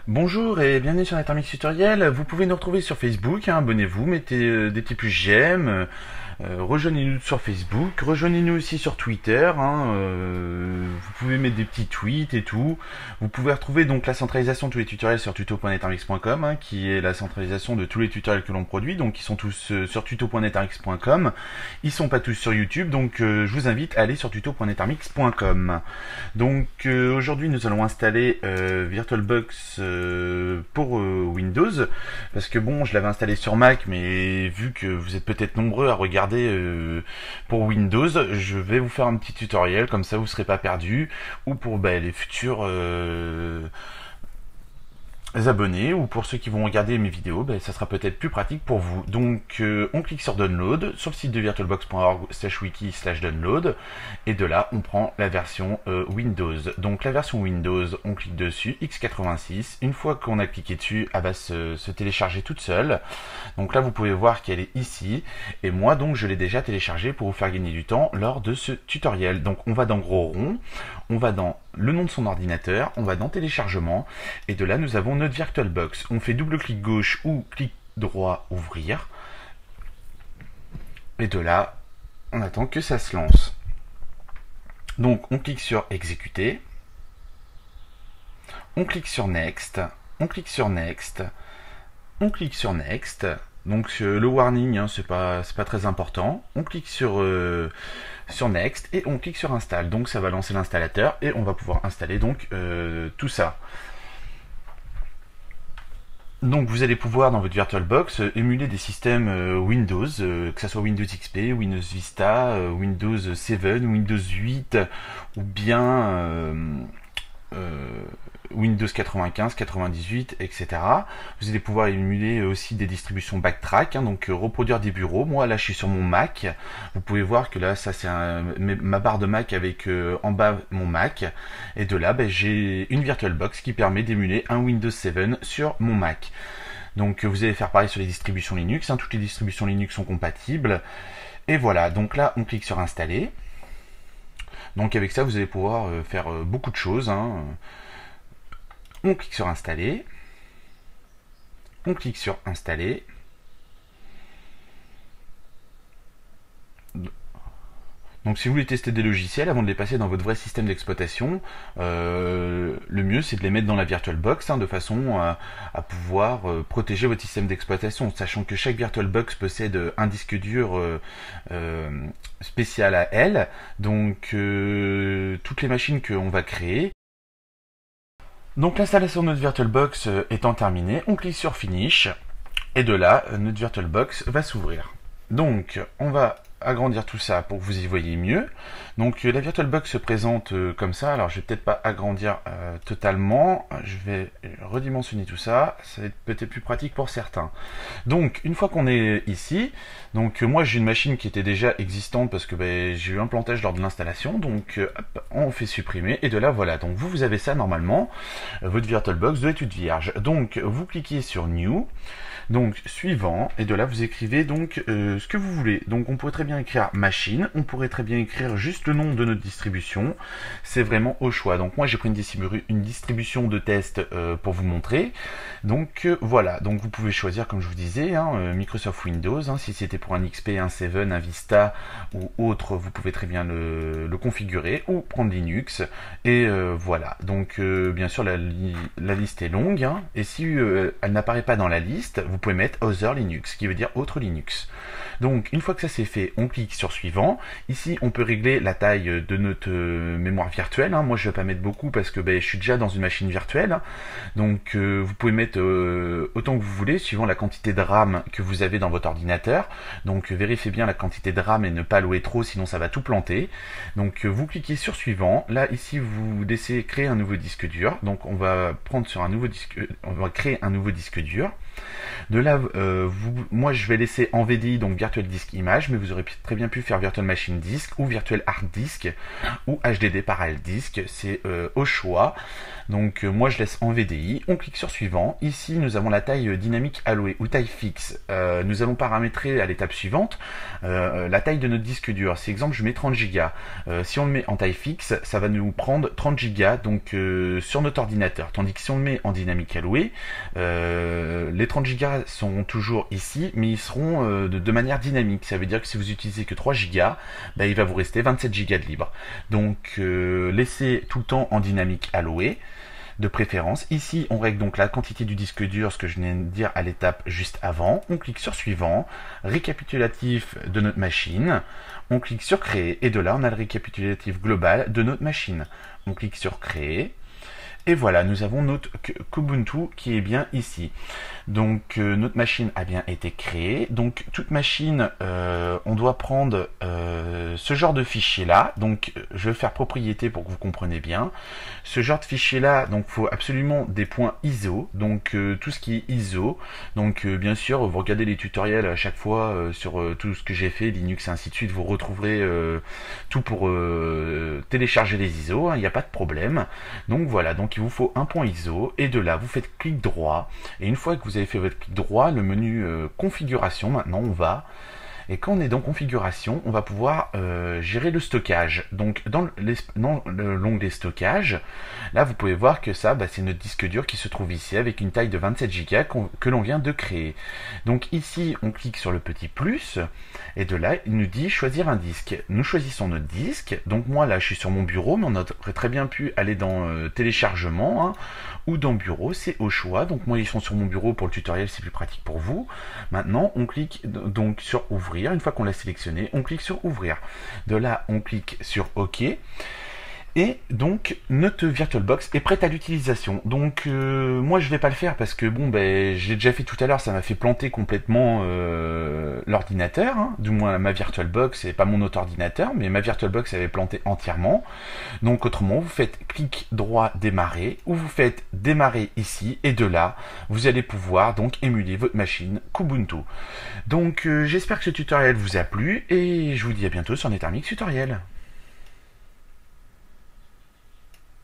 Bonjour et bienvenue sur Intermix Tutoriel. Vous pouvez nous retrouver sur Facebook, hein, abonnez-vous, mettez des petits plus j'aime, rejoignez-nous sur Facebook, rejoignez-nous aussi sur Twitter, hein, vous pouvez mettre des petits tweets et tout. Vous pouvez retrouver donc la centralisation de tous les tutoriels sur tuto.netarmix.com, hein, qui est la centralisation de tous les tutoriels que l'on produit, donc ils sont tous sur tuto.netarmix.com. Ils sont pas tous sur YouTube, donc je vous invite à aller sur tuto.netarmix.com. Donc aujourd'hui nous allons installer VirtualBox pour Windows, parce que bon, je l'avais installé sur Mac, mais vu que vous êtes peut-être nombreux à regarder pour Windows, je vais vous faire un petit tutoriel, comme ça vous serez pas perdu, ou pour les futurs abonnés, ou pour ceux qui vont regarder mes vidéos, ça sera peut-être plus pratique pour vous. Donc on clique sur Download, sur le site de virtualbox.org/wiki/download, et de là on prend la version Windows. Donc la version Windows, on clique dessus, x86, une fois qu'on a cliqué dessus, elle va se télécharger toute seule. Donc là vous pouvez voir qu'elle est ici, et moi donc je l'ai déjà téléchargée pour vous faire gagner du temps lors de ce tutoriel. Donc on va dans gros rond, on va dans le nom de son ordinateur, on va dans téléchargement, et de là nous avons notre VirtualBox. On fait double clic gauche ou clic droit ouvrir, et de là on attend que ça se lance. Donc on clique sur exécuter, on clique sur next, on clique sur next, on clique sur next. Donc le warning, hein, c'est pas très important. On clique sur next et on clique sur install. Donc ça va lancer l'installateur et on va pouvoir installer donc tout ça. Donc vous allez pouvoir dans votre VirtualBox émuler des systèmes Windows, que ce soit Windows XP, Windows Vista, Windows 7, Windows 8 ou bien Windows 95, 98, etc. Vous allez pouvoir émuler aussi des distributions Backtrack, hein, donc reproduire des bureaux. Moi là je suis sur mon Mac, vous pouvez voir que là ça c'est ma barre de Mac avec en bas mon Mac, et de là j'ai une VirtualBox qui permet d'émuler un Windows 7 sur mon Mac. Donc vous allez faire pareil sur les distributions Linux, hein, toutes les distributions Linux sont compatibles, et voilà. Donc là on clique sur installer. Donc avec ça vous allez pouvoir faire beaucoup de choses, hein. On clique sur installer, on clique sur installer. Donc si vous voulez tester des logiciels avant de les passer dans votre vrai système d'exploitation, le mieux c'est de les mettre dans la VirtualBox, hein, de façon à pouvoir protéger votre système d'exploitation, sachant que chaque VirtualBox possède un disque dur spécial à elle. Donc toutes les machines qu'on va créer. Donc l'installation de notre VirtualBox étant terminée, on clique sur Finish, et de là, notre VirtualBox va s'ouvrir. Donc on va agrandir tout ça pour que vous y voyez mieux. Donc la VirtualBox se présente comme ça. Alors je vais peut-être pas agrandir totalement, je vais redimensionner tout ça, ça va être peut-être plus pratique pour certains. Donc une fois qu'on est ici, donc moi j'ai une machine qui était déjà existante parce que j'ai eu un plantage lors de l'installation, donc hop, on fait supprimer, et de là voilà. Donc vous avez ça normalement, votre VirtualBox doit être toute vierge. Donc vous cliquez sur New, donc suivant, et de là vous écrivez donc ce que vous voulez. Donc on pourrait très bien écrire machine, on pourrait très bien écrire juste le nom de notre distribution, c'est vraiment au choix. Donc moi j'ai pris une distribution de test pour vous montrer. Donc voilà, donc vous pouvez choisir comme je vous disais, hein, Microsoft Windows, hein, si c'était pour un XP, un 7, un Vista ou autre, vous pouvez très bien le configurer, ou prendre Linux, et voilà. Donc bien sûr la liste est longue, hein, et si elle n'apparaît pas dans la liste, vous pouvez mettre Other Linux, qui veut dire autre Linux. Donc une fois que ça c'est fait, on clique sur suivant. Ici on peut régler la taille de notre mémoire virtuelle, hein. Moi je vais pas mettre beaucoup parce que je suis déjà dans une machine virtuelle, hein. Donc vous pouvez mettre autant que vous voulez suivant la quantité de RAM que vous avez dans votre ordinateur. Donc vérifiez bien la quantité de RAM et ne pas louer trop, sinon ça va tout planter. Donc vous cliquez sur suivant. Là ici vous laissez créer un nouveau disque dur. Donc on va prendre sur un nouveau disque, on va créer un nouveau disque dur. De là, moi je vais laisser en VDI, donc Virtual Disk Image, mais vous aurez très bien pu faire Virtual Machine Disk ou Virtual Hard Disk ou HDD Parallel Disk, c'est au choix. Donc moi je laisse en VDI, on clique sur suivant. Ici nous avons la taille dynamique allouée ou taille fixe. Nous allons paramétrer à l'étape suivante la taille de notre disque dur. Si exemple je mets 30 Go, si on le met en taille fixe, ça va nous prendre 30 Go donc sur notre ordinateur. Tandis que si on le met en dynamique allouée, les 30 Go sont toujours ici, mais ils seront de manière dynamique. Ça veut dire que si vous utilisez que 3 Go, il va vous rester 27 Go de libre. Donc laissez tout le temps en dynamique allouée de préférence. Ici on règle donc la quantité du disque dur, ce que je viens de dire à l'étape juste avant. On clique sur suivant, récapitulatif de notre machine, on clique sur créer et de là on a le récapitulatif global de notre machine. On clique sur créer. Et voilà, nous avons notre Kubuntu qui est bien ici. Donc notre machine a bien été créée. Donc toute machine, on doit prendre ce genre de fichier là. Donc je vais faire propriété pour que vous compreniez bien. Ce genre de fichier là, donc il faut absolument des points ISO. Donc tout ce qui est ISO. Donc bien sûr, vous regardez les tutoriels à chaque fois sur tout ce que j'ai fait, Linux et ainsi de suite. Vous retrouverez tout pour télécharger les ISO. Il n'y a pas de problème. Donc voilà, donc il vous faut un point ISO et de là vous faites clic droit et une fois que vous avez fait votre clic droit, le menu configuration, maintenant on va, et quand on est dans configuration, on va pouvoir gérer le stockage. Donc dans l'onglet stockage, là vous pouvez voir que ça c'est notre disque dur qui se trouve ici avec une taille de 27 Go que l'on vient de créer. Donc ici on clique sur le petit plus et de là il nous dit choisir un disque. Nous choisissons notre disque. Donc moi là je suis sur mon bureau, mais on aurait très bien pu aller dans téléchargement ou dans bureau, c'est au choix. Donc moi ils sont sur mon bureau pour le tutoriel, c'est plus pratique pour vous. Maintenant on clique donc sur ouvrir. Une fois qu'on l'a sélectionné, on clique sur ouvrir. De là on clique sur OK. Et donc notre VirtualBox est prête à l'utilisation. Donc moi je vais pas le faire parce que bon je l'ai déjà fait tout à l'heure, ça m'a fait planter complètement l'ordinateur, du moins ma VirtualBox, c'est pas mon autre ordinateur, mais ma VirtualBox avait planté entièrement. Donc autrement vous faites clic droit démarrer ou vous faites démarrer ici et de là vous allez pouvoir donc émuler votre machine Kubuntu. Donc j'espère que ce tutoriel vous a plu et je vous dis à bientôt sur NetArmix Tutoriel.